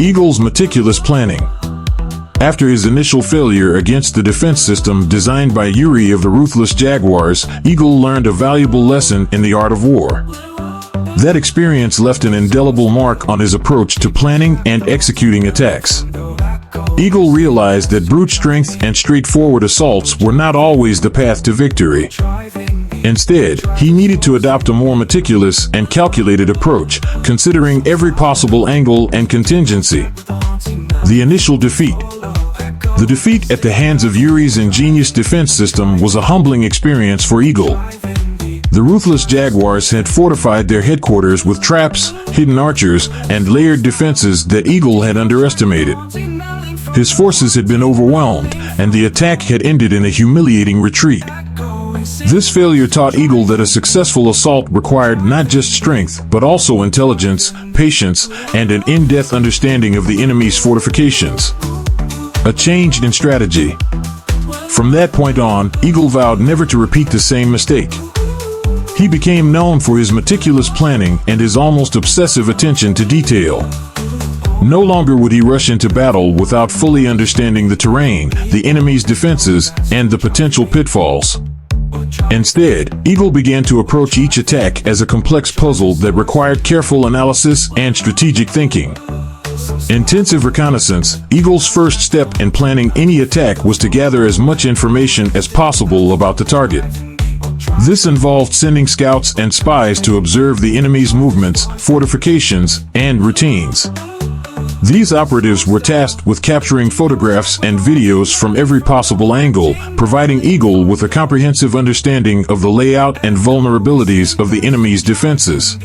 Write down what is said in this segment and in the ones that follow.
Eagle's meticulous planning. After his initial failure against the defense system designed by Yuri of the Ruthless Jaguars, Eagle learned a valuable lesson in the art of war. That experience left an indelible mark on his approach to planning and executing attacks. Eagle realized that brute strength and straightforward assaults were not always the path to victory. Instead, he needed to adopt a more meticulous and calculated approach, considering every possible angle and contingency. The initial defeat. The defeat at the hands of Yuri's ingenious defense system was a humbling experience for Eagle. The Ruthless Jaguars had fortified their headquarters with traps, hidden archers, and layered defenses that Eagle had underestimated. His forces had been overwhelmed, and the attack had ended in a humiliating retreat. This failure taught Eagle that a successful assault required not just strength, but also intelligence, patience, and an in-depth understanding of the enemy's fortifications. A change in strategy. From that point on, Eagle vowed never to repeat the same mistake. He became known for his meticulous planning and his almost obsessive attention to detail. No longer would he rush into battle without fully understanding the terrain, the enemy's defenses, and the potential pitfalls. Instead, Eagle began to approach each attack as a complex puzzle that required careful analysis and strategic thinking. Intensive reconnaissance. Eagle's first step in planning any attack was to gather as much information as possible about the target. This involved sending scouts and spies to observe the enemy's movements, fortifications, and routines. These operatives were tasked with capturing photographs and videos from every possible angle, providing Eagle with a comprehensive understanding of the layout and vulnerabilities of the enemy's defenses.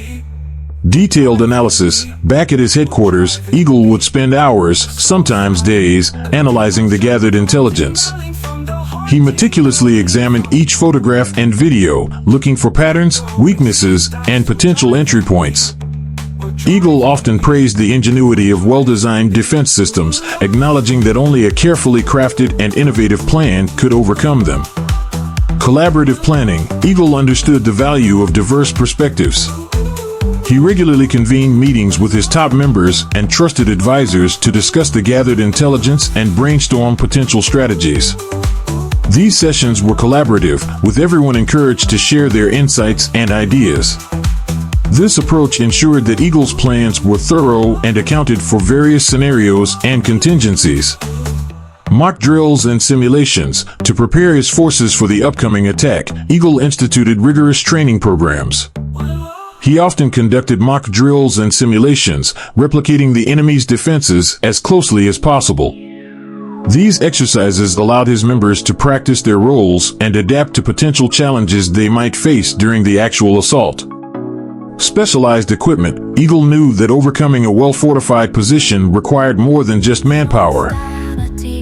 Detailed analysis. Back at his headquarters, Eagle would spend hours, sometimes days, analyzing the gathered intelligence. He meticulously examined each photograph and video, looking for patterns, weaknesses, and potential entry points. Eagle often praised the ingenuity of well-designed defense systems, acknowledging that only a carefully crafted and innovative plan could overcome them. Collaborative planning. Eagle understood the value of diverse perspectives. He regularly convened meetings with his top members and trusted advisors to discuss the gathered intelligence and brainstorm potential strategies. These sessions were collaborative, with everyone encouraged to share their insights and ideas. This approach ensured that Eagle's plans were thorough and accounted for various scenarios and contingencies. Mock drills and simulations. To prepare his forces for the upcoming attack, Eagle instituted rigorous training programs. He often conducted mock drills and simulations, replicating the enemy's defenses as closely as possible. These exercises allowed his members to practice their roles and adapt to potential challenges they might face during the actual assault. Specialized equipment. Eagle knew that overcoming a well-fortified position required more than just manpower.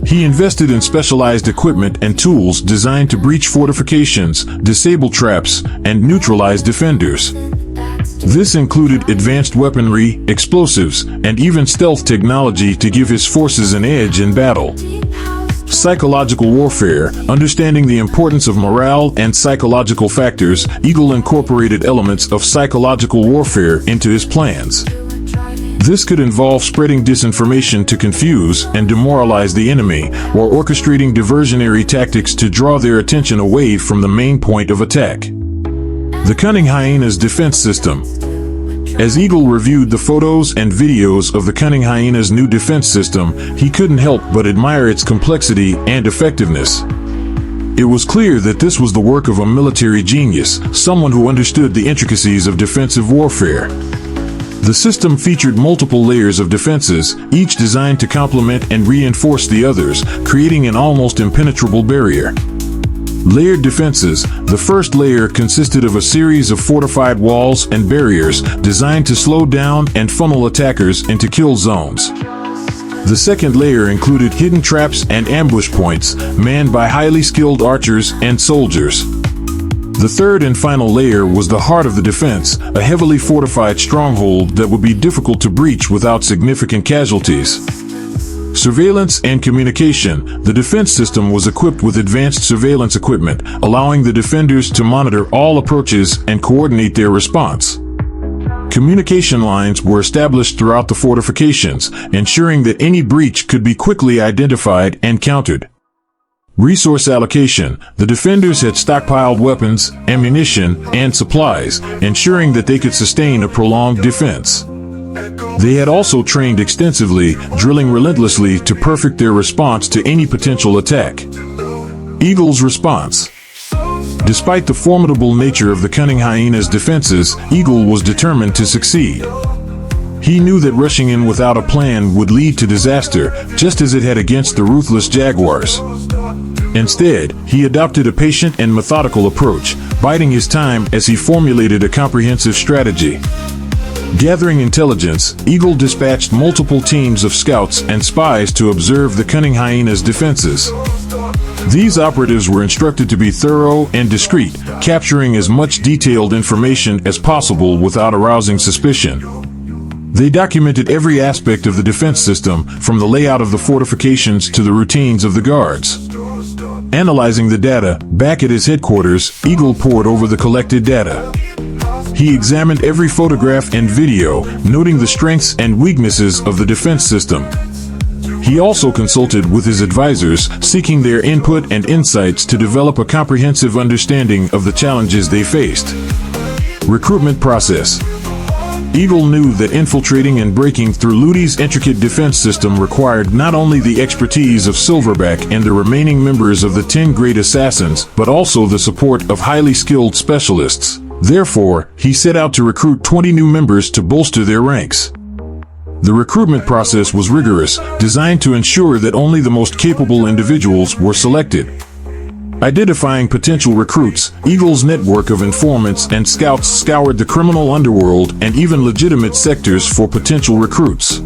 He invested in specialized equipment and tools designed to breach fortifications, disable traps, and neutralize defenders. This included advanced weaponry, explosives, and even stealth technology to give his forces an edge in battle. Psychological warfare. Understanding the importance of morale and psychological factors, Eagle incorporated elements of psychological warfare into his plans. This could involve spreading disinformation to confuse and demoralize the enemy, or orchestrating diversionary tactics to draw their attention away from the main point of attack. The Cunning Hyena's defense system. As Eagle reviewed the photos and videos of the Cunning Hyena's new defense system, he couldn't help but admire its complexity and effectiveness. It was clear that this was the work of a military genius, someone who understood the intricacies of defensive warfare. The system featured multiple layers of defenses, each designed to complement and reinforce the others, creating an almost impenetrable barrier. Layered defenses. The first layer consisted of a series of fortified walls and barriers designed to slow down and funnel attackers into kill zones. The second layer included hidden traps and ambush points, manned by highly skilled archers and soldiers. The third and final layer was the heart of the defense, a heavily fortified stronghold that would be difficult to breach without significant casualties. Surveillance and communication. The defense system was equipped with advanced surveillance equipment, allowing the defenders to monitor all approaches and coordinate their response. Communication lines were established throughout the fortifications, ensuring that any breach could be quickly identified and countered. Resource allocation. The defenders had stockpiled weapons, ammunition, and supplies, ensuring that they could sustain a prolonged defense. They had also trained extensively, drilling relentlessly to perfect their response to any potential attack. Eagle's response. Despite the formidable nature of the cunning hyena's defenses, Eagle was determined to succeed. He knew that rushing in without a plan would lead to disaster, just as it had against the ruthless jaguars. Instead, he adopted a patient and methodical approach, biding his time as he formulated a comprehensive strategy. Gathering intelligence, Eagle dispatched multiple teams of scouts and spies to observe the cunning hyena's defenses. These operatives were instructed to be thorough and discreet, capturing as much detailed information as possible without arousing suspicion. They documented every aspect of the defense system, from the layout of the fortifications to the routines of the guards. Analyzing the data, back at his headquarters, Eagle pored over the collected data. He examined every photograph and video, noting the strengths and weaknesses of the defense system. He also consulted with his advisors, seeking their input and insights to develop a comprehensive understanding of the challenges they faced. Recruitment process. Eagle knew that infiltrating and breaking through Ludi's intricate defense system required not only the expertise of Silverback and the remaining members of the 10 Great Assassins, but also the support of highly skilled specialists. Therefore, he set out to recruit 20 new members to bolster their ranks. The recruitment process was rigorous, designed to ensure that only the most capable individuals were selected. Identifying potential recruits, Eagle's network of informants and scouts scoured the criminal underworld and even legitimate sectors for potential recruits.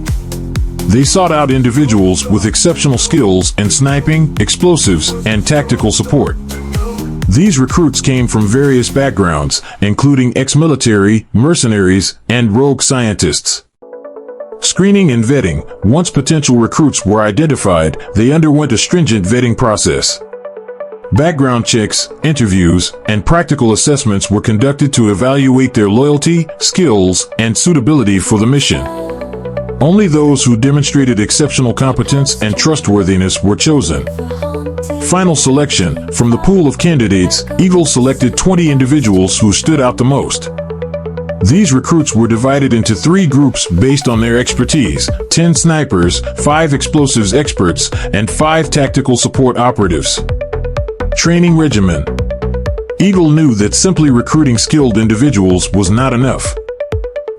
They sought out individuals with exceptional skills in sniping, explosives, and tactical support. These recruits came from various backgrounds, including ex-military, mercenaries, and rogue scientists. Screening and vetting. Once potential recruits were identified, they underwent a stringent vetting process. Background checks, interviews, and practical assessments were conducted to evaluate their loyalty, skills, and suitability for the mission. Only those who demonstrated exceptional competence and trustworthiness were chosen. Final selection. From the pool of candidates, Eagle selected 20 individuals who stood out the most. These recruits were divided into 3 groups based on their expertise: 10 snipers, 5 explosives experts, and 5 tactical support operatives. Training regimen. Eagle knew that simply recruiting skilled individuals was not enough.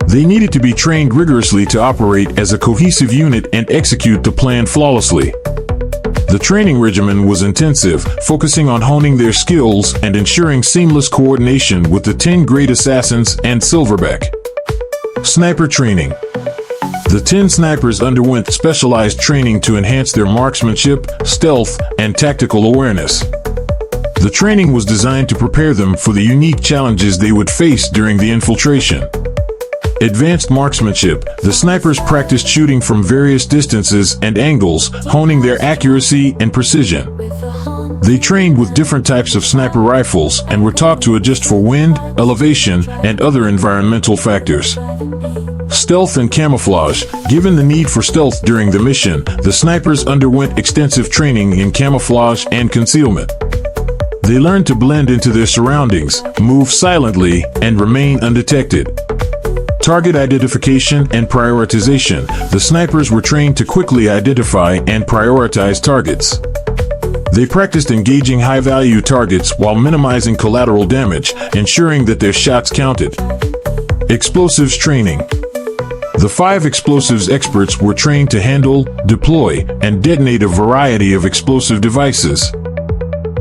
They needed to be trained rigorously to operate as a cohesive unit and execute the plan flawlessly. The training regimen was intensive, focusing on honing their skills and ensuring seamless coordination with the 10 Great Assassins and Silverback. Sniper training. The 10 snipers underwent specialized training to enhance their marksmanship, stealth, and tactical awareness. The training was designed to prepare them for the unique challenges they would face during the infiltration. Advanced marksmanship. The snipers practiced shooting from various distances and angles, honing their accuracy and precision. They trained with different types of sniper rifles and were taught to adjust for wind, elevation, and other environmental factors. Stealth and camouflage. Given the need for stealth during the mission, the snipers underwent extensive training in camouflage and concealment. They learned to blend into their surroundings, move silently, and remain undetected. Target identification and prioritization. The snipers were trained to quickly identify and prioritize targets. They practiced engaging high-value targets while minimizing collateral damage, ensuring that their shots counted. Explosives training. The 5 explosives experts were trained to handle, deploy, and detonate a variety of explosive devices.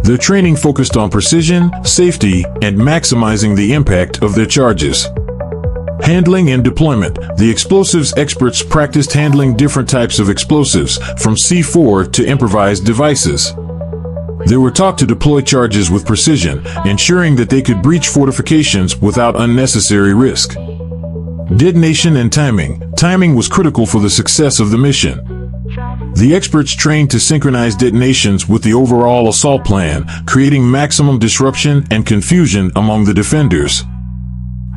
Their training focused on precision, safety, and maximizing the impact of their charges. Handling and deployment. The explosives experts practiced handling different types of explosives, from C4 to improvised devices. They were taught to deploy charges with precision, ensuring that they could breach fortifications without unnecessary risk. Detonation and timing. Timing was critical for the success of the mission. The experts trained to synchronize detonations with the overall assault plan, creating maximum disruption and confusion among the defenders.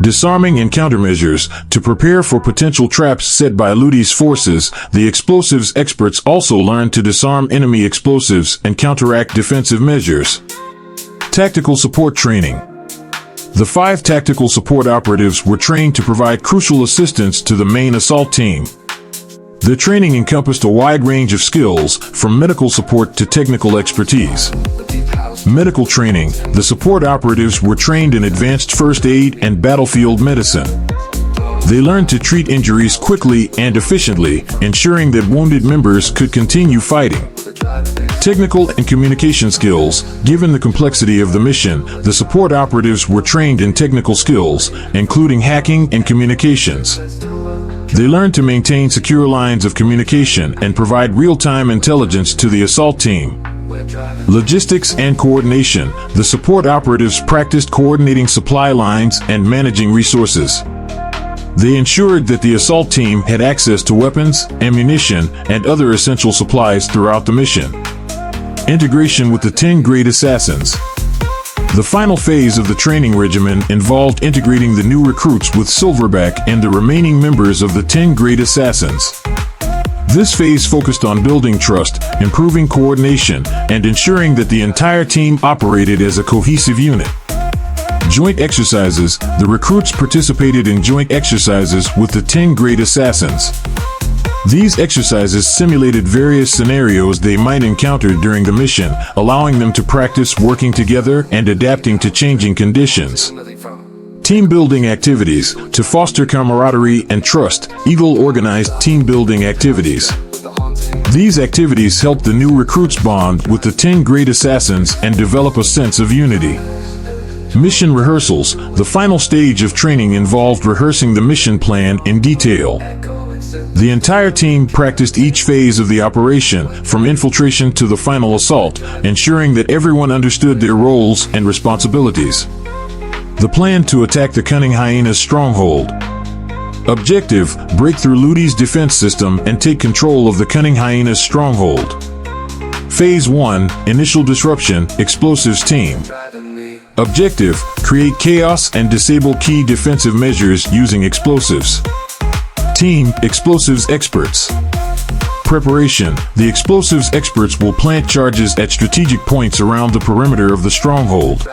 Disarming and countermeasures. To prepare for potential traps set by Ludi's forces, the explosives experts also learn to disarm enemy explosives and counteract defensive measures. Tactical support training. The 5 tactical support operatives were trained to provide crucial assistance to the main assault team. The training encompassed a wide range of skills, from medical support to technical expertise. Medical training. The support operatives were trained in advanced first aid and battlefield medicine. They learned to treat injuries quickly and efficiently, ensuring that wounded members could continue fighting. Technical and communication skills. Given the complexity of the mission, the support operatives were trained in technical skills, including hacking and communications. They learned to maintain secure lines of communication and provide real-time intelligence to the assault team. Logistics and coordination. The support operatives practiced coordinating supply lines and managing resources. They ensured that the assault team had access to weapons, ammunition, and other essential supplies throughout the mission. Integration with the 10 Great Assassins. The final phase of the training regimen involved integrating the new recruits with Silverback and the remaining members of the 10 Great Assassins. This phase focused on building trust, improving coordination, and ensuring that the entire team operated as a cohesive unit. Joint exercises. The recruits participated in joint exercises with the 10 Great Assassins. These exercises simulated various scenarios they might encounter during the mission, allowing them to practice working together and adapting to changing conditions. Team building activities. To foster camaraderie and trust, Eagle organized team building activities. These activities helped the new recruits bond with the 10 Great Assassins and develop a sense of unity. Mission rehearsals. The final stage of training involved rehearsing the mission plan in detail. The entire team practiced each phase of the operation, from infiltration to the final assault, ensuring that everyone understood their roles and responsibilities. The plan to attack the Cunning Hyena's stronghold. Objective: break through Ludi's defense system and take control of the Cunning Hyena's stronghold. Phase 1, Initial Disruption, Explosives Team. Objective: create chaos and disable key defensive measures using explosives. Team, Explosives Experts. Preparation: the explosives experts will plant charges at strategic points around the perimeter of the stronghold.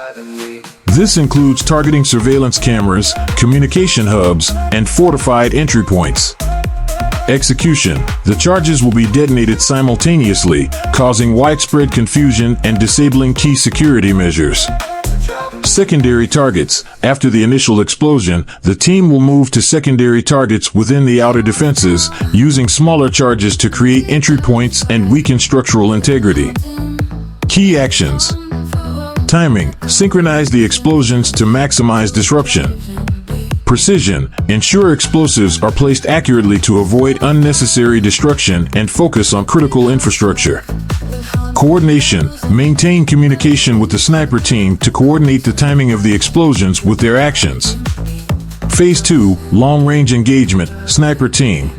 This includes targeting surveillance cameras, communication hubs, and fortified entry points. Execution: the charges will be detonated simultaneously, causing widespread confusion and disabling key security measures. Secondary targets. After the initial explosion, the team will move to secondary targets within the outer defenses, using smaller charges to create entry points and weaken structural integrity. Key actions. Timing. Synchronize the explosions to maximize disruption. Precision. Ensure explosives are placed accurately to avoid unnecessary destruction and focus on critical infrastructure. Coordination. Maintain communication with the sniper team to coordinate the timing of the explosions with their actions. Phase 2, Long-Range Engagement, Sniper Team.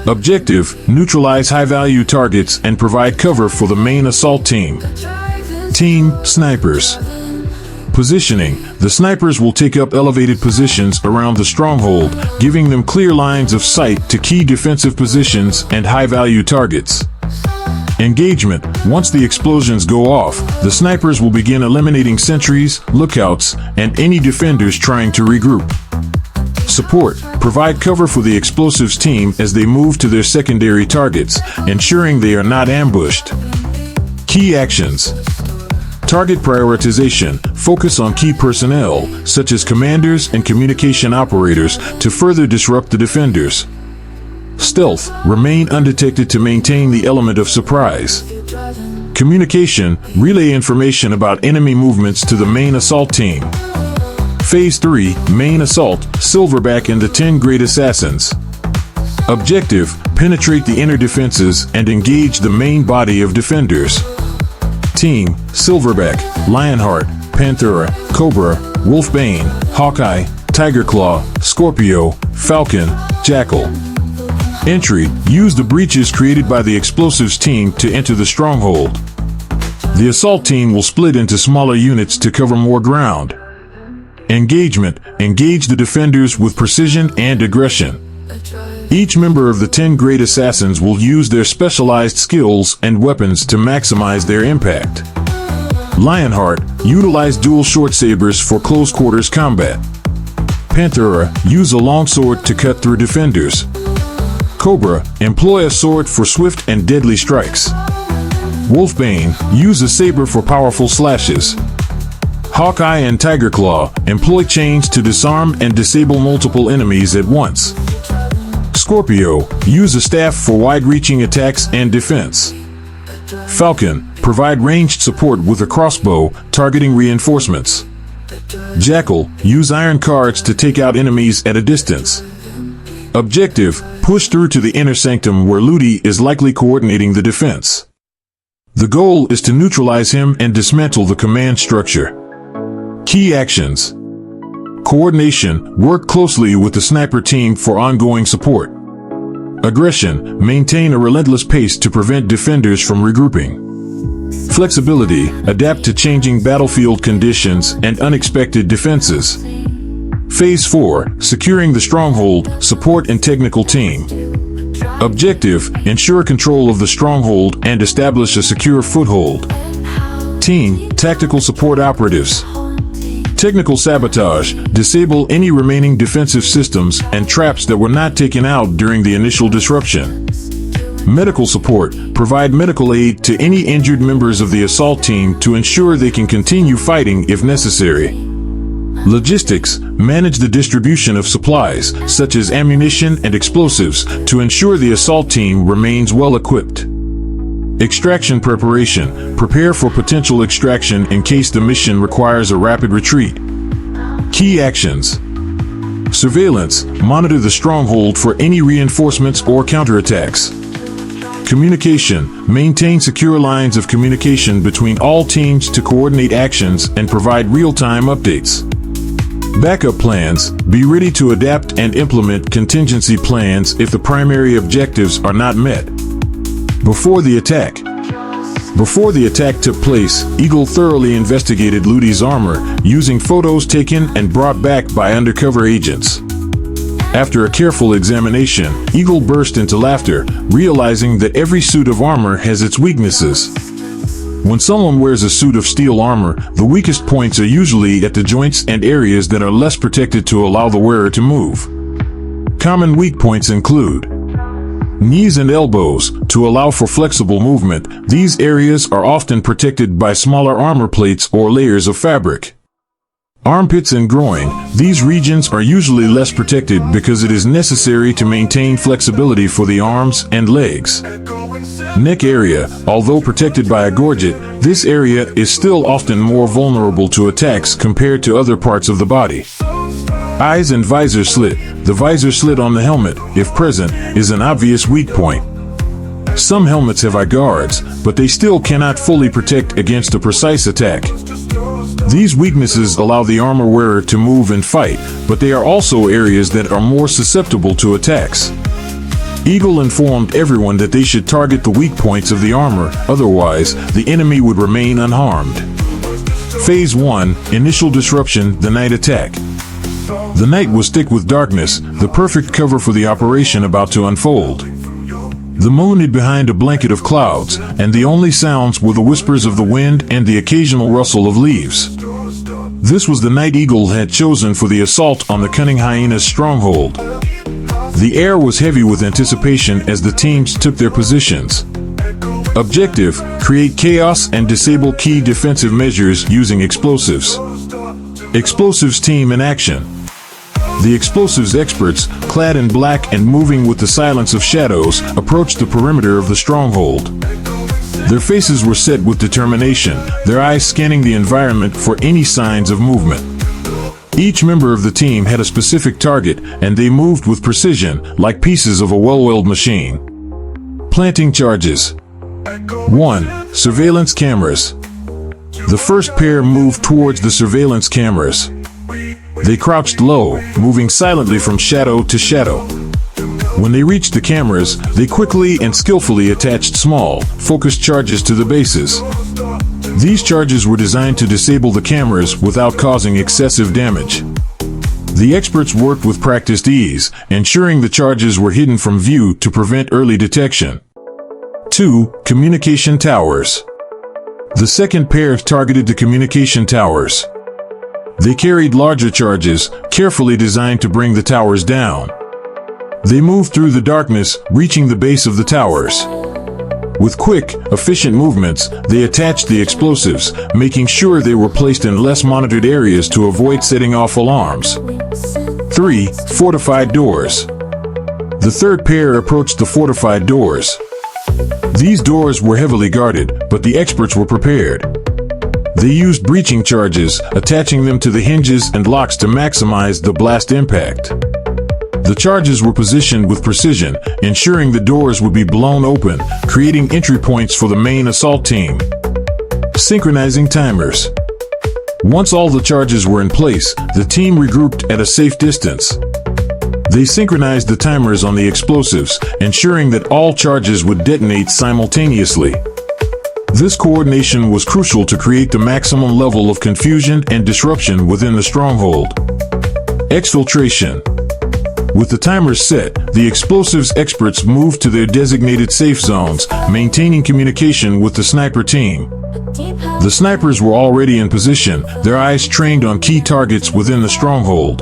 Objective: neutralize high-value targets and provide cover for the main assault team. Team, Snipers. Positioning. The snipers will take up elevated positions around the stronghold, giving them clear lines of sight to key defensive positions and high-value targets. Engagement. Once the explosions go off, the snipers will begin eliminating sentries, lookouts, and any defenders trying to regroup. Support. Provide cover for the explosives team as they move to their secondary targets, ensuring they are not ambushed. Key actions. Target prioritization. Focus on key personnel, such as commanders and communication operators, to further disrupt the defenders. Stealth. Remain undetected to maintain the element of surprise. Communication. Relay information about enemy movements to the main assault team. Phase 3, Main Assault, Silverback and the 10 Great Assassins. Objective: penetrate the inner defenses and engage the main body of defenders. Team: Silverback, Lionheart, Panthera, Cobra, Wolfbane, Hawkeye, Tigerclaw, Scorpio, Falcon, Jackal. Entry: use the breaches created by the explosives team to enter the stronghold. The assault team will split into smaller units to cover more ground. Engagement. Engage the defenders with precision and aggression. Each member of the 10 great assassins will use their specialized skills and weapons to maximize their impact. Lionheart. Utilize dual short sabers for close quarters combat. Panthera. Use a longsword to cut through defenders. Cobra. Employ a sword for swift and deadly strikes. Wolfbane. Use a saber for powerful slashes. Hawkeye and Tigerclaw. Employ chains to disarm and disable multiple enemies at once. Scorpio. Use a staff for wide-reaching attacks and defense. Falcon. Provide ranged support with a crossbow, targeting reinforcements. Jackal. Use iron cards to take out enemies at a distance. Objective. Push through to the inner sanctum where Ludi is likely coordinating the defense. The goal is to neutralize him and dismantle the command structure. Key actions. Coordination. Work closely with the sniper team for ongoing support. Aggression. Maintain a relentless pace to prevent defenders from regrouping. Flexibility. Adapt to changing battlefield conditions and unexpected defenses. Phase 4. Securing the stronghold, support and technical team. Objective. Ensure control of the stronghold and establish a secure foothold. Team. Tactical support operatives. Technical sabotage. Disable any remaining defensive systems and traps that were not taken out during the initial disruption. Medical support. Provide medical aid to any injured members of the assault team to ensure they can continue fighting if necessary. Logistics. Manage the distribution of supplies, such as ammunition and explosives, to ensure the assault team remains well equipped. Extraction preparation. Prepare for potential extraction in case the mission requires a rapid retreat. Key actions. Surveillance. Monitor the stronghold for any reinforcements or counterattacks. Communication. Maintain secure lines of communication between all teams to coordinate actions and provide real-time updates. Backup plans. Be ready to adapt and implement contingency plans if the primary objectives are not met. Before the attack. Before the attack took place, Eagle thoroughly investigated Ludi's armor, using photos taken and brought back by undercover agents. After a careful examination, Eagle burst into laughter, realizing that every suit of armor has its weaknesses. When someone wears a suit of steel armor, the weakest points are usually at the joints and areas that are less protected to allow the wearer to move. Common weak points include knees and elbows. To allow for flexible movement, these areas are often protected by smaller armor plates or layers of fabric. Armpits and groin. These regions are usually less protected because it is necessary to maintain flexibility for the arms and legs. Neck area. Although protected by a gorget, this area is still often more vulnerable to attacks compared to other parts of the body. Eyes and visor slit. The visor slit on the helmet, if present, is an obvious weak point. Some helmets have eye guards, but they still cannot fully protect against a precise attack. These weaknesses allow the armor wearer to move and fight, but they are also areas that are more susceptible to attacks. Eagle informed everyone that they should target the weak points of the armor, otherwise, the enemy would remain unharmed. Phase 1. Initial disruption, the night attack. The night was thick with darkness, the perfect cover for the operation about to unfold. The moon hid behind a blanket of clouds, and the only sounds were the whispers of the wind and the occasional rustle of leaves. This was the night Eagle had chosen for the assault on the cunning hyena's stronghold. The air was heavy with anticipation as the teams took their positions. Objective: create chaos and disable key defensive measures using explosives. Explosives team in action. The explosives experts, clad in black and moving with the silence of shadows, approached the perimeter of the stronghold. Their faces were set with determination, their eyes scanning the environment for any signs of movement. Each member of the team had a specific target, and they moved with precision, like pieces of a well-oiled machine. Planting charges. 1. Surveillance cameras. The first pair moved towards the surveillance cameras. They crouched low, moving silently from shadow to shadow. When they reached the cameras, they quickly and skillfully attached small, focused charges to the bases. These charges were designed to disable the cameras without causing excessive damage. The experts worked with practiced ease, ensuring the charges were hidden from view to prevent early detection. 2. Communication towers. The second pair targeted the communication towers. They carried larger charges, carefully designed to bring the towers down. They moved through the darkness, reaching the base of the towers. With quick, efficient movements, they attached the explosives, making sure they were placed in less monitored areas to avoid setting off alarms. 3. Fortified doors. The third pair approached the fortified doors. These doors were heavily guarded, but the experts were prepared. They used breaching charges, attaching them to the hinges and locks to maximize the blast impact. The charges were positioned with precision, ensuring the doors would be blown open, creating entry points for the main assault team. Synchronizing timers. Once all the charges were in place, the team regrouped at a safe distance. They synchronized the timers on the explosives, ensuring that all charges would detonate simultaneously. This coordination was crucial to create the maximum level of confusion and disruption within the stronghold. Exfiltration. With the timers set, the explosives experts moved to their designated safe zones, maintaining communication with the sniper team. The snipers were already in position, their eyes trained on key targets within the stronghold.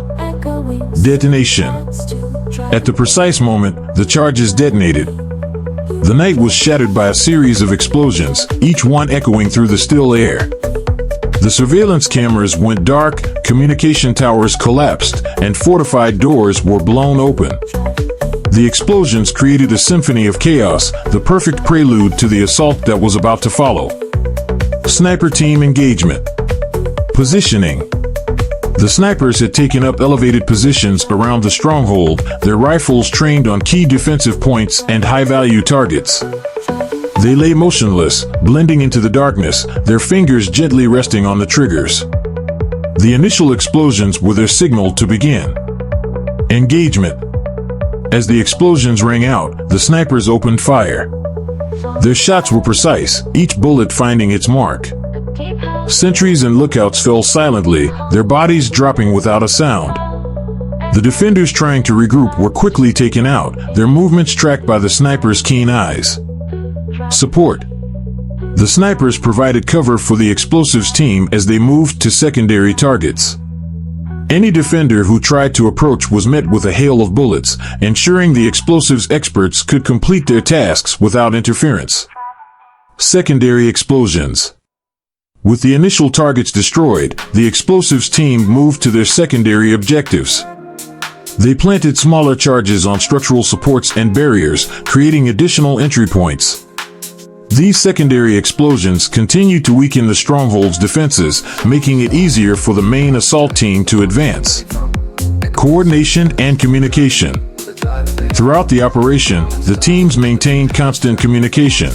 Detonation. At the precise moment, the charges detonated. The night was shattered by a series of explosions, each one echoing through the still air. The surveillance cameras went dark, communication towers collapsed, and fortified doors were blown open. The explosions created a symphony of chaos, the perfect prelude to the assault that was about to follow. Sniper team engagement. Positioning. The snipers had taken up elevated positions around the stronghold, their rifles trained on key defensive points and high-value targets. They lay motionless, blending into the darkness, their fingers gently resting on the triggers. The initial explosions were their signal to begin. Engagement. As the explosions rang out, the snipers opened fire. Their shots were precise, each bullet finding its mark. Sentries and lookouts fell silently, their bodies dropping without a sound. The defenders trying to regroup were quickly taken out, their movements tracked by the snipers' keen eyes. Support. The snipers provided cover for the explosives team as they moved to secondary targets. Any defender who tried to approach was met with a hail of bullets, ensuring the explosives experts could complete their tasks without interference. Secondary explosions. With the initial targets destroyed, the explosives team moved to their secondary objectives. They planted smaller charges on structural supports and barriers, creating additional entry points. These secondary explosions continued to weaken the stronghold's defenses, making it easier for the main assault team to advance. Coordination and communication. Throughout the operation, the teams maintained constant communication.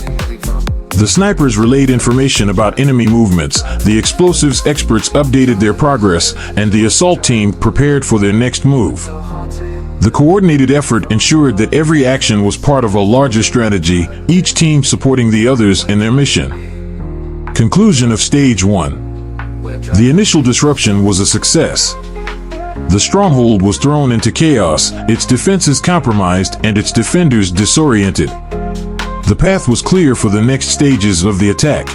The snipers relayed information about enemy movements, the explosives experts updated their progress, and the assault team prepared for their next move. The coordinated effort ensured that every action was part of a larger strategy, each team supporting the others in their mission. Conclusion of Stage 1. The initial disruption was a success. The stronghold was thrown into chaos, its defenses compromised, and its defenders disoriented. The path was clear for the next stages of the attack.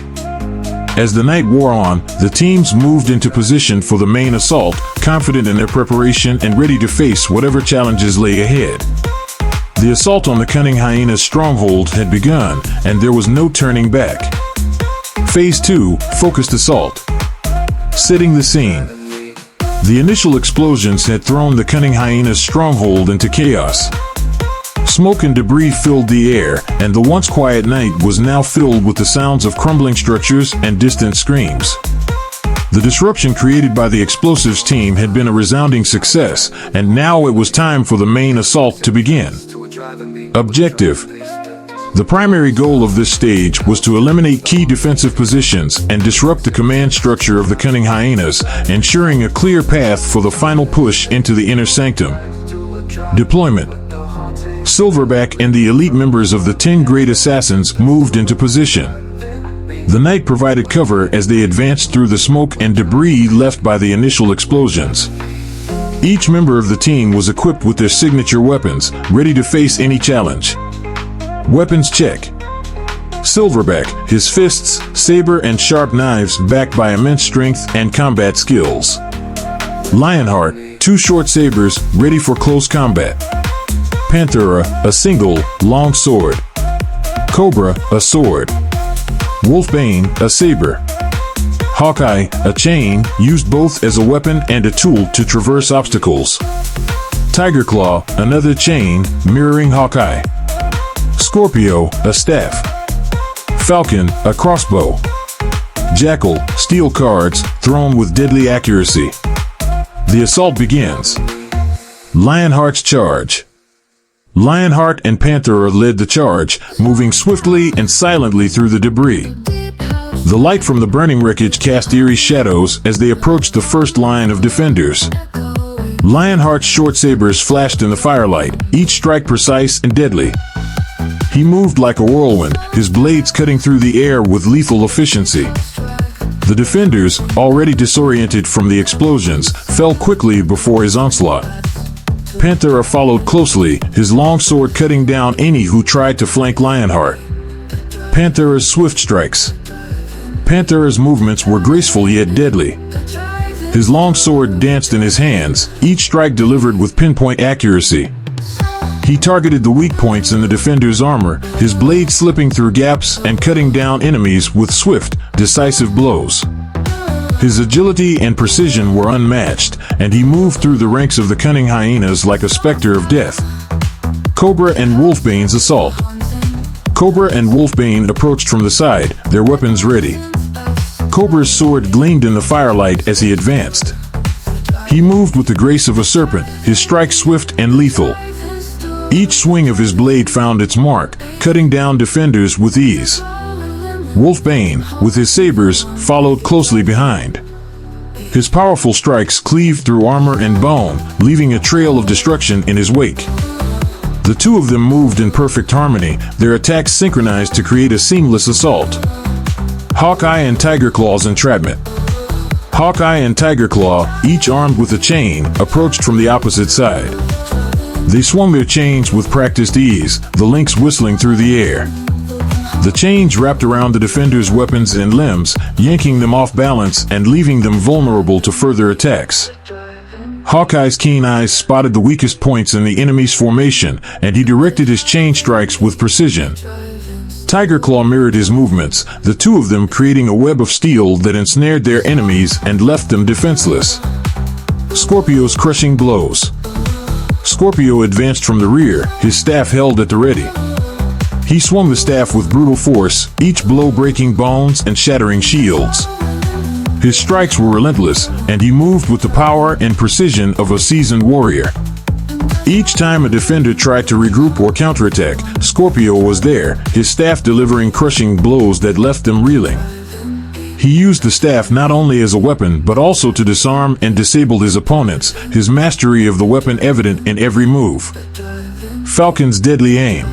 As the night wore on, the teams moved into position for the main assault, confident in their preparation and ready to face whatever challenges lay ahead. The assault on the Cunning Hyena's stronghold had begun, and there was no turning back. Phase 2, Focused Assault. Setting the scene. The initial explosions had thrown the Cunning Hyena's stronghold into chaos. Smoke and debris filled the air, and the once quiet night was now filled with the sounds of crumbling structures and distant screams. The disruption created by the explosives team had been a resounding success, and now it was time for the main assault to begin. Objective. The primary goal of this stage was to eliminate key defensive positions and disrupt the command structure of the Cunning Hyenas, ensuring a clear path for the final push into the inner sanctum. Deployment. Silverback and the elite members of the 10 Great Assassins moved into position. The night provided cover as they advanced through the smoke and debris left by the initial explosions. Each member of the team was equipped with their signature weapons, ready to face any challenge. Weapons check. Silverback, his fists, saber, and sharp knives backed by immense strength and combat skills. Lionheart, 2 short sabers ready for close combat. Panthera, a single, long sword. Cobra, a sword. Wolfbane, a saber. Hawkeye, a chain, used both as a weapon and a tool to traverse obstacles. Tigerclaw, another chain, mirroring Hawkeye. Scorpio, a staff. Falcon, a crossbow. Jackal, steel cards, thrown with deadly accuracy. The assault begins. Lionheart's charge. Lionheart and Panthera led the charge, moving swiftly and silently through the debris. The light from the burning wreckage cast eerie shadows as they approached the first line of defenders. Lionheart's short sabers flashed in the firelight, each strike precise and deadly. He moved like a whirlwind, his blades cutting through the air with lethal efficiency. The defenders, already disoriented from the explosions, fell quickly before his onslaught. Panthera followed closely, his long sword cutting down any who tried to flank Lionheart. Panthera's swift strikes. Panthera's movements were graceful yet deadly. His long sword danced in his hands, each strike delivered with pinpoint accuracy. He targeted the weak points in the defender's armor, his blade slipping through gaps and cutting down enemies with swift, decisive blows. His agility and precision were unmatched, and he moved through the ranks of the cunning hyenas like a specter of death. Cobra and Wolfbane's assault. Cobra and Wolfbane approached from the side, their weapons ready. Cobra's sword gleamed in the firelight as he advanced. He moved with the grace of a serpent, his strike swift and lethal. Each swing of his blade found its mark, cutting down defenders with ease. Wolfbane, with his sabers, followed closely behind. His powerful strikes cleaved through armor and bone, leaving a trail of destruction in his wake. The two of them moved in perfect harmony, their attacks synchronized to create a seamless assault. Hawkeye and Tigerclaw's entrapment. Hawkeye and Tigerclaw, each armed with a chain, approached from the opposite side. They swung their chains with practiced ease, the links whistling through the air. The chains wrapped around the defenders' weapons and limbs, yanking them off balance and leaving them vulnerable to further attacks. Hawkeye's keen eyes spotted the weakest points in the enemy's formation, and he directed his chain strikes with precision. Tigerclaw mirrored his movements, the two of them creating a web of steel that ensnared their enemies and left them defenseless. Scorpio's crushing blows. Scorpio advanced from the rear, his staff held at the ready. He swung the staff with brutal force, each blow breaking bones and shattering shields. His strikes were relentless, and he moved with the power and precision of a seasoned warrior. Each time a defender tried to regroup or counterattack, Scorpio was there, his staff delivering crushing blows that left them reeling. He used the staff not only as a weapon but also to disarm and disable his opponents, his mastery of the weapon evident in every move. Falcon's deadly aim.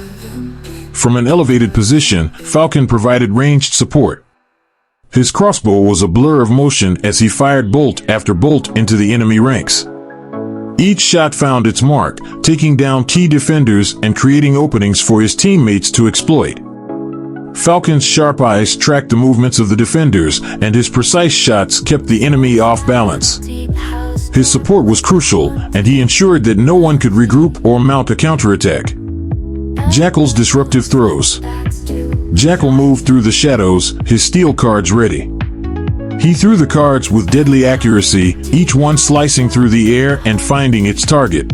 From an elevated position, Falcon provided ranged support. His crossbow was a blur of motion as he fired bolt after bolt into the enemy ranks. Each shot found its mark, taking down key defenders and creating openings for his teammates to exploit. Falcon's sharp eyes tracked the movements of the defenders, and his precise shots kept the enemy off balance. His support was crucial, and he ensured that no one could regroup or mount a counterattack. Jackal's disruptive throws. Jackal moved through the shadows, his steel cards ready. He threw the cards with deadly accuracy, each one slicing through the air and finding its target.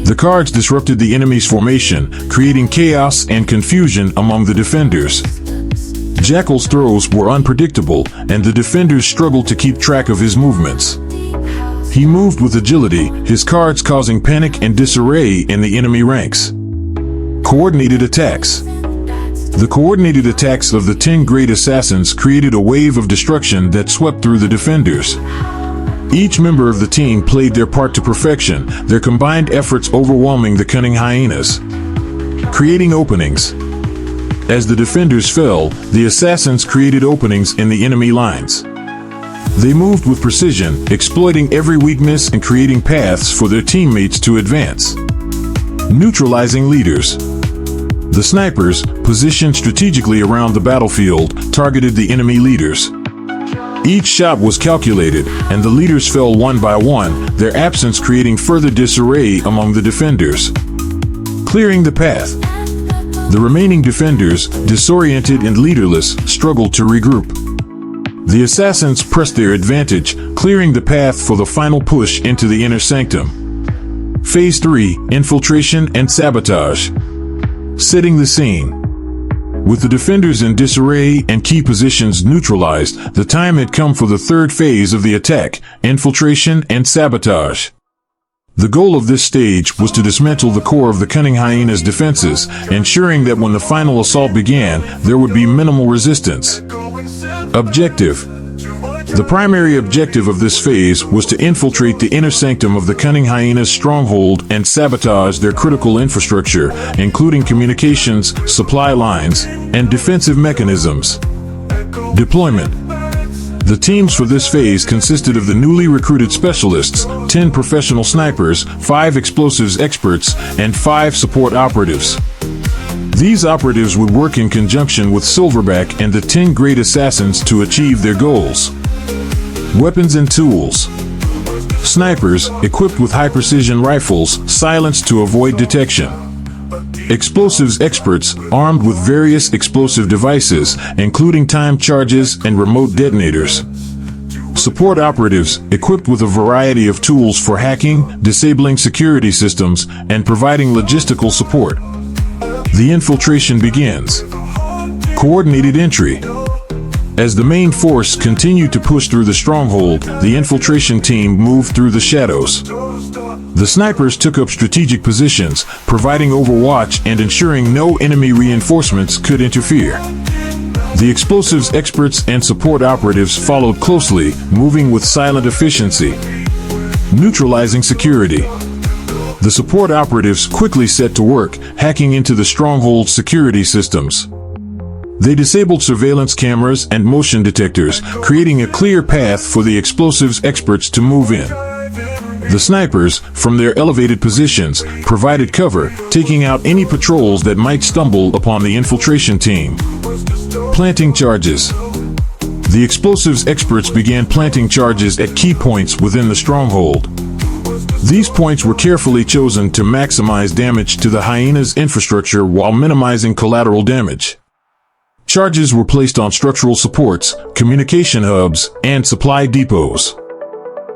The cards disrupted the enemy's formation, creating chaos and confusion among the defenders. Jackal's throws were unpredictable, and the defenders struggled to keep track of his movements. He moved with agility, his cards causing panic and disarray in the enemy ranks. Coordinated attacks. The coordinated attacks of the 10 great assassins created a wave of destruction that swept through the defenders. Each member of the team played their part to perfection, their combined efforts overwhelming the cunning hyenas. Creating openings. As the defenders fell, the assassins created openings in the enemy lines. They moved with precision, exploiting every weakness and creating paths for their teammates to advance. Neutralizing leaders. The snipers, positioned strategically around the battlefield, targeted the enemy leaders. Each shot was calculated, and the leaders fell one by one, their absence creating further disarray among the defenders. Clearing the path. The remaining defenders, disoriented and leaderless, struggled to regroup. The assassins pressed their advantage, clearing the path for the final push into the inner sanctum. Phase 3: Infiltration and Sabotage. Setting the scene. With the defenders in disarray and key positions neutralized, the time had come for the third phase of the attack: infiltration and sabotage. The goal of this stage was to dismantle the core of the cunning hyena's defenses, ensuring that when the final assault began, there would be minimal resistance. Objective. The primary objective of this phase was to infiltrate the inner sanctum of the cunning hyena's stronghold and sabotage their critical infrastructure, including communications, supply lines, and defensive mechanisms. Deployment. The teams for this phase consisted of the newly recruited specialists, 10 professional snipers, 5 explosives experts, and 5 support operatives. These operatives would work in conjunction with Silverback and the 10 great assassins to achieve their goals. Weapons and tools. Snipers, equipped with high-precision rifles, silenced to avoid detection. Explosives experts, armed with various explosive devices, including time charges and remote detonators. Support operatives, equipped with a variety of tools for hacking, disabling security systems, and providing logistical support. The infiltration begins. Coordinated entry. As the main force continued to push through the stronghold, the infiltration team moved through the shadows. The snipers took up strategic positions, providing overwatch and ensuring no enemy reinforcements could interfere. The explosives experts and support operatives followed closely, moving with silent efficiency. Neutralizing security. The support operatives quickly set to work, hacking into the stronghold's security systems. They disabled surveillance cameras and motion detectors, creating a clear path for the explosives experts to move in. The snipers, from their elevated positions, provided cover, taking out any patrols that might stumble upon the infiltration team. Planting charges. The explosives experts began planting charges at key points within the stronghold. These points were carefully chosen to maximize damage to the hyena's infrastructure while minimizing collateral damage. Charges were placed on structural supports, communication hubs, and supply depots.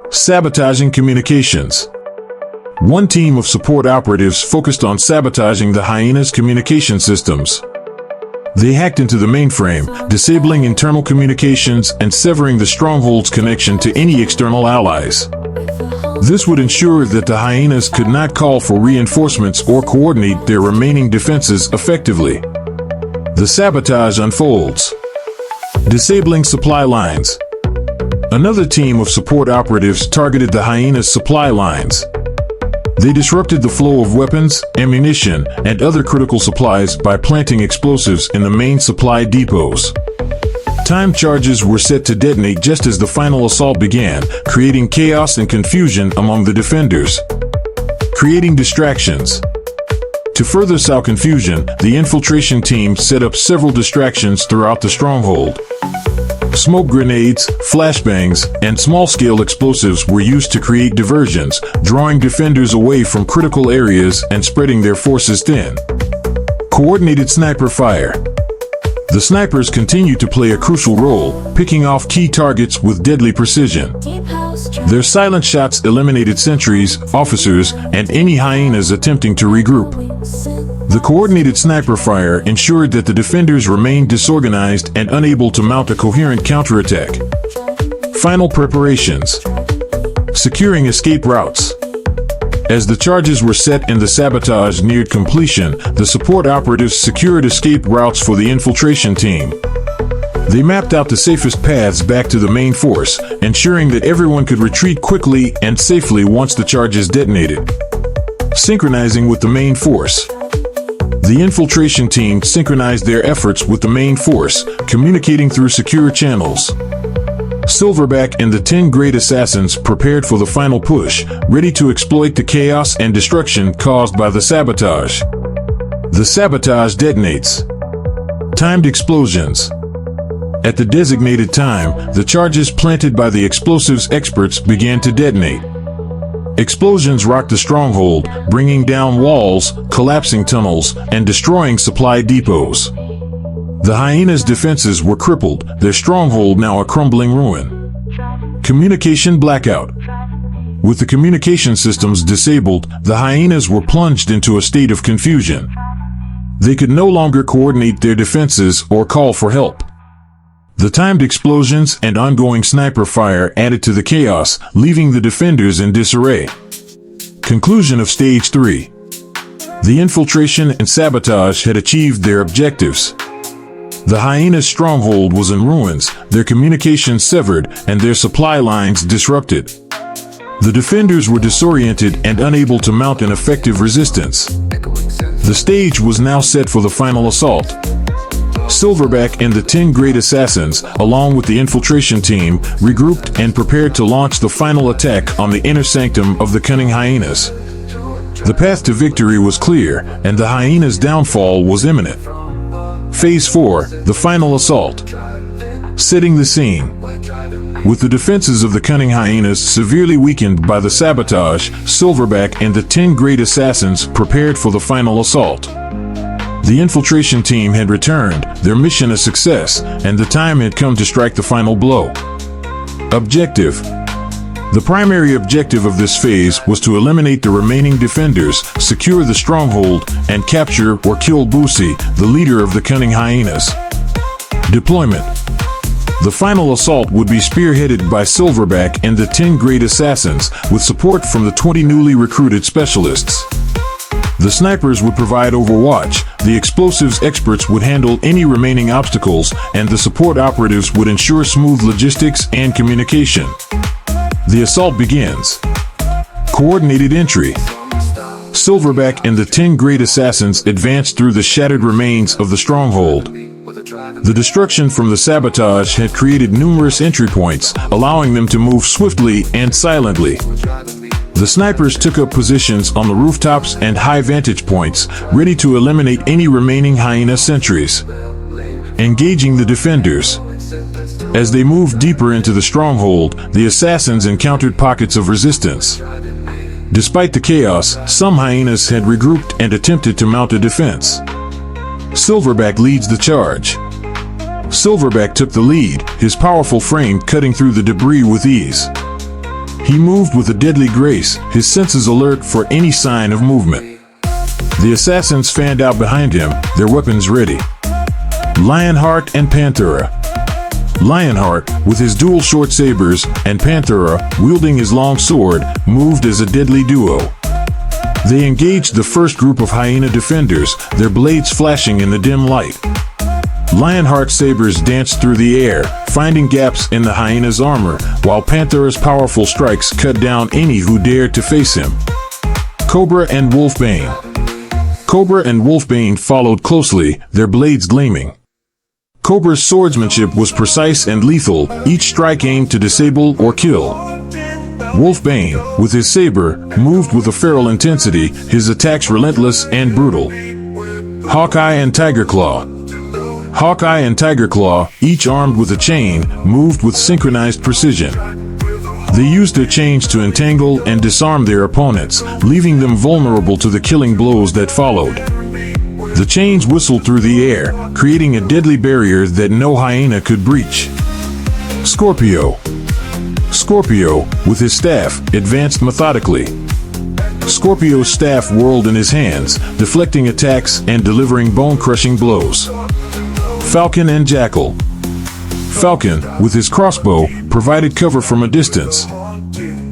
Sabotaging communications. One team of support operatives focused on sabotaging the hyena's communication systems. They hacked into the mainframe, disabling internal communications and severing the stronghold's connection to any external allies. This would ensure that the hyenas could not call for reinforcements or coordinate their remaining defenses effectively. The sabotage unfolds. Disabling supply lines. Another team of support operatives targeted the hyena's supply lines. They disrupted the flow of weapons, ammunition, and other critical supplies by planting explosives in the main supply depots. Time charges were set to detonate just as the final assault began, creating chaos and confusion among the defenders. Creating distractions. To further sow confusion, the infiltration team set up several distractions throughout the stronghold. Smoke grenades, flashbangs, and small-scale explosives were used to create diversions, drawing defenders away from critical areas and spreading their forces thin. Coordinated sniper fire. The snipers continued to play a crucial role, picking off key targets with deadly precision. Their silent shots eliminated sentries, officers, and any hyenas attempting to regroup. The coordinated sniper fire ensured that the defenders remained disorganized and unable to mount a coherent counterattack. Final preparations. Securing escape routes. As the charges were set and the sabotage neared completion, the support operatives secured escape routes for the infiltration team. They mapped out the safest paths back to the main force, ensuring that everyone could retreat quickly and safely once the charges detonated. Synchronizing with the main force. The infiltration team synchronized their efforts with the main force, communicating through secure channels. Silverback and the 10 great assassins prepared for the final push, ready to exploit the chaos and destruction caused by the sabotage. The sabotage detonates. Timed explosions. At the designated time, the charges planted by the explosives experts began to detonate. Explosions rocked the stronghold, bringing down walls, collapsing tunnels, and destroying supply depots. The hyenas' defenses were crippled, their stronghold now a crumbling ruin. Communication blackout. With the communication systems disabled, the hyenas were plunged into a state of confusion. They could no longer coordinate their defenses or call for help. The timed explosions and ongoing sniper fire added to the chaos, leaving the defenders in disarray. Conclusion of Stage 3. The infiltration and sabotage had achieved their objectives. The hyenas' stronghold was in ruins, their communications severed, and their supply lines disrupted. The defenders were disoriented and unable to mount an effective resistance. The stage was now set for the final assault. Silverback and the 10 great assassins, along with the infiltration team, regrouped and prepared to launch the final attack on the inner sanctum of the cunning hyenas. The path to victory was clear, and the hyenas' downfall was imminent. Phase 4, the final assault. Setting the scene. With the defenses of the cunning hyenas severely weakened by the sabotage, Silverback and the 10 great assassins prepared for the final assault. The infiltration team had returned, their mission a success, and the time had come to strike the final blow. Objective. The primary objective of this phase was to eliminate the remaining defenders, secure the stronghold, and capture or kill Boosie, the leader of the cunning hyenas. Deployment. The final assault would be spearheaded by Silverback and the 10 great assassins, with support from the 20 newly recruited specialists. The snipers would provide overwatch, the explosives experts would handle any remaining obstacles, and the support operatives would ensure smooth logistics and communication. The assault begins. Coordinated entry. Silverback and the 10 great assassins advanced through the shattered remains of the stronghold. The destruction from the sabotage had created numerous entry points, allowing them to move swiftly and silently. The snipers took up positions on the rooftops and high vantage points, ready to eliminate any remaining hyena sentries. Engaging the defenders. As they moved deeper into the stronghold, the assassins encountered pockets of resistance. Despite the chaos, some hyenas had regrouped and attempted to mount a defense. Silverback leads the charge. Silverback took the lead, his powerful frame cutting through the debris with ease. He moved with a deadly grace, his senses alert for any sign of movement. The assassins fanned out behind him, their weapons ready. Lionheart and Panthera. Lionheart, with his dual short sabers, and Panthera, wielding his long sword, moved as a deadly duo. They engaged the first group of hyena defenders, their blades flashing in the dim light. Lionheart's sabers danced through the air, finding gaps in the hyena's armor, while Panthera's powerful strikes cut down any who dared to face him. Cobra and Wolfbane. Cobra and Wolfbane followed closely, their blades gleaming. Cobra's swordsmanship was precise and lethal, each strike aimed to disable or kill. Wolfbane, with his saber, moved with a feral intensity, his attacks relentless and brutal. Hawkeye and Tigerclaw. Hawkeye and Tigerclaw, each armed with a chain, moved with synchronized precision. They used their chains to entangle and disarm their opponents, leaving them vulnerable to the killing blows that followed. The chains whistled through the air, creating a deadly barrier that no hyena could breach. Scorpio. Scorpio, with his staff, advanced methodically. Scorpio's staff whirled in his hands, deflecting attacks and delivering bone-crushing blows. Falcon and Jackal. Falcon, with his crossbow, provided cover from a distance.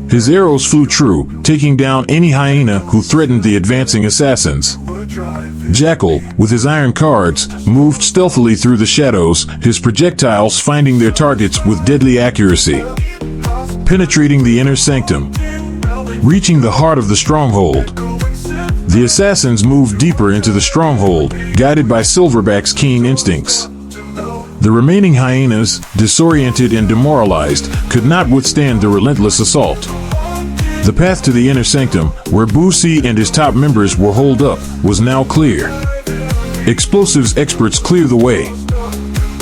His arrows flew true, taking down any hyena who threatened the advancing assassins. Jackal, with his iron cards, moved stealthily through the shadows, his projectiles finding their targets with deadly accuracy. Penetrating the inner sanctum. Reaching the heart of the stronghold. The assassins moved deeper into the stronghold, guided by Silverback's keen instincts. The remaining hyenas, disoriented and demoralized, could not withstand the relentless assault. The path to the inner sanctum, where Boosie and his top members were holed up, was now clear. Explosives experts clear the way.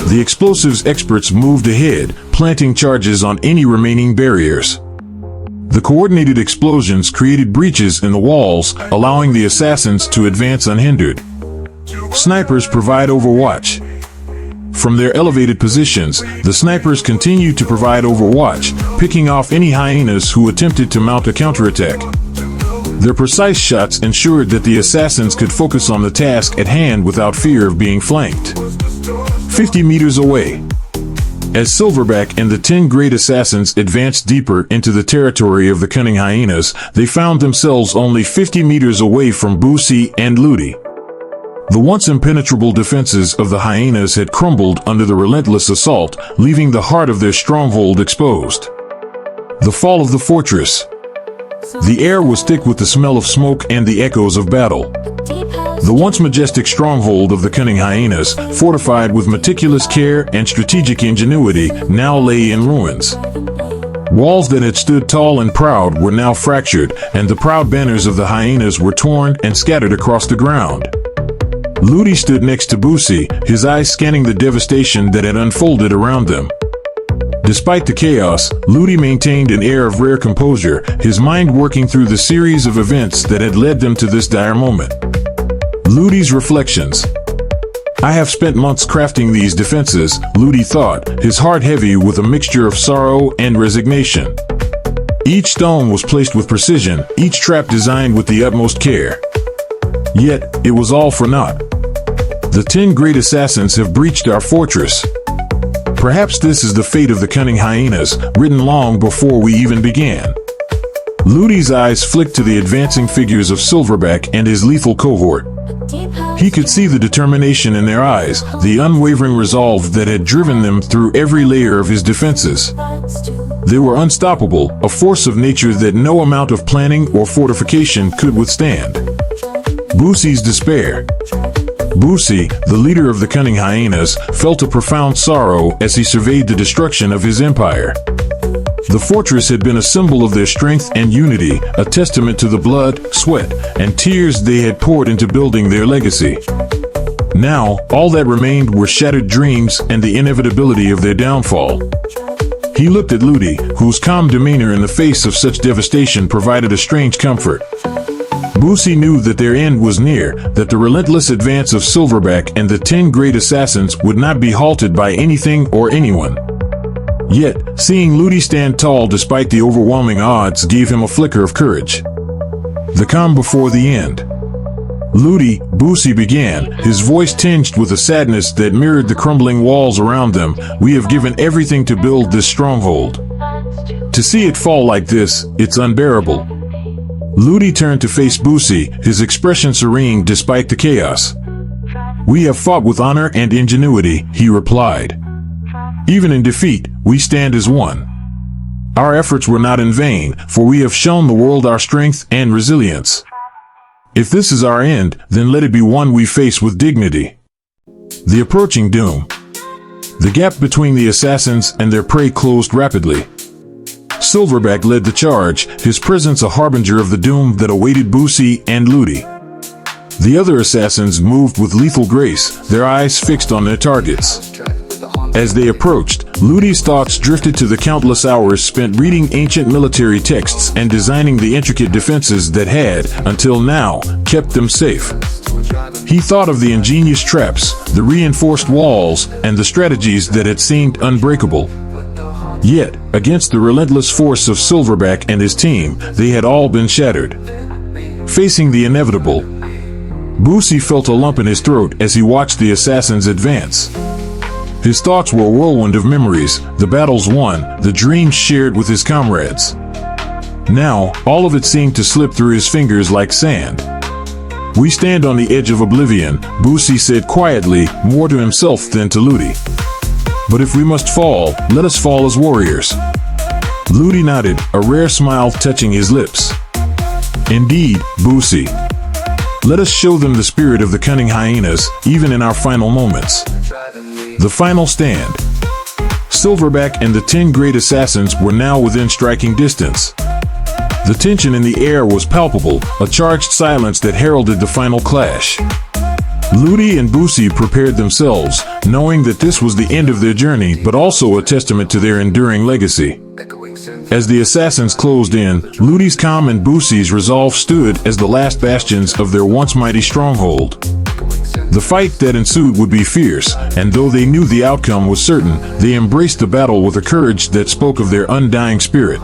The explosives experts moved ahead, planting charges on any remaining barriers. The coordinated explosions created breaches in the walls, allowing the assassins to advance unhindered. Snipers provide overwatch. From their elevated positions, the snipers continued to provide overwatch, picking off any hyenas who attempted to mount a counterattack. Their precise shots ensured that the assassins could focus on the task at hand without fear of being flanked. 50 meters away. As Silverback and the 10 great assassins advanced deeper into the territory of the cunning hyenas, they found themselves only 50 meters away from Boosie and Ludi. The once impenetrable defenses of the hyenas had crumbled under the relentless assault, leaving the heart of their stronghold exposed. The fall of the fortress. The air was thick with the smell of smoke and the echoes of battle. The once majestic stronghold of the cunning hyenas, fortified with meticulous care and strategic ingenuity, now lay in ruins. Walls that had stood tall and proud were now fractured, and the proud banners of the hyenas were torn and scattered across the ground. Ludi stood next to Boosie, his eyes scanning the devastation that had unfolded around them. Despite the chaos, Ludi maintained an air of rare composure, his mind working through the series of events that had led them to this dire moment. Ludi's reflections. I have spent months crafting these defenses, Ludi thought, his heart heavy with a mixture of sorrow and resignation. Each stone was placed with precision, each trap designed with the utmost care. Yet, it was all for naught. The 10 great assassins have breached our fortress. Perhaps this is the fate of the cunning hyenas, written long before we even began. Ludi's eyes flicked to the advancing figures of Silverback and his lethal cohort. He could see the determination in their eyes, the unwavering resolve that had driven them through every layer of his defenses. They were unstoppable, a force of nature that no amount of planning or fortification could withstand. Boosie's despair. Boosie, the leader of the cunning hyenas, felt a profound sorrow as he surveyed the destruction of his empire. The fortress had been a symbol of their strength and unity, a testament to the blood, sweat, and tears they had poured into building their legacy. Now, all that remained were shattered dreams and the inevitability of their downfall. He looked at Ludi, whose calm demeanor in the face of such devastation provided a strange comfort. Boosie knew that their end was near, that the relentless advance of Silverback and the 10 great assassins would not be halted by anything or anyone. Yet, seeing Ludi stand tall despite the overwhelming odds gave him a flicker of courage. The calm before the end. Ludi, Boosie began, his voice tinged with a sadness that mirrored the crumbling walls around them. We have given everything to build this stronghold. To see it fall like this, it's unbearable. Ludi turned to face Boosie, his expression serene despite the chaos. We have fought with honor and ingenuity, he replied. Even in defeat, we stand as one. Our efforts were not in vain, for we have shown the world our strength and resilience. If this is our end, then let it be one we face with dignity. The approaching doom. The gap between the assassins and their prey closed rapidly. Silverback led the charge, his presence a harbinger of the doom that awaited Boosie and Ludi. The other assassins moved with lethal grace, their eyes fixed on their targets. As they approached, Ludi's thoughts drifted to the countless hours spent reading ancient military texts and designing the intricate defenses that had, until now, kept them safe. He thought of the ingenious traps, the reinforced walls, and the strategies that had seemed unbreakable. Yet, against the relentless force of Silverback and his team, they had all been shattered. Facing the inevitable, Boosie felt a lump in his throat as he watched the assassins advance. His thoughts were a whirlwind of memories, the battles won, the dreams shared with his comrades. Now, all of it seemed to slip through his fingers like sand. We stand on the edge of oblivion, Boosie said quietly, more to himself than to Ludi. But if we must fall, let us fall as warriors. Ludi nodded, a rare smile touching his lips. Indeed, Boosie. Let us show them the spirit of the cunning hyenas, even in our final moments. The final stand. Silverback and the 10 great assassins were now within striking distance. The tension in the air was palpable, a charged silence that heralded the final clash. Ludi and Boosie prepared themselves, knowing that this was the end of their journey, but also a testament to their enduring legacy. As the assassins closed in, Ludi's calm and Boosie's resolve stood as the last bastions of their once mighty stronghold. The fight that ensued would be fierce, and though they knew the outcome was certain, they embraced the battle with a courage that spoke of their undying spirit.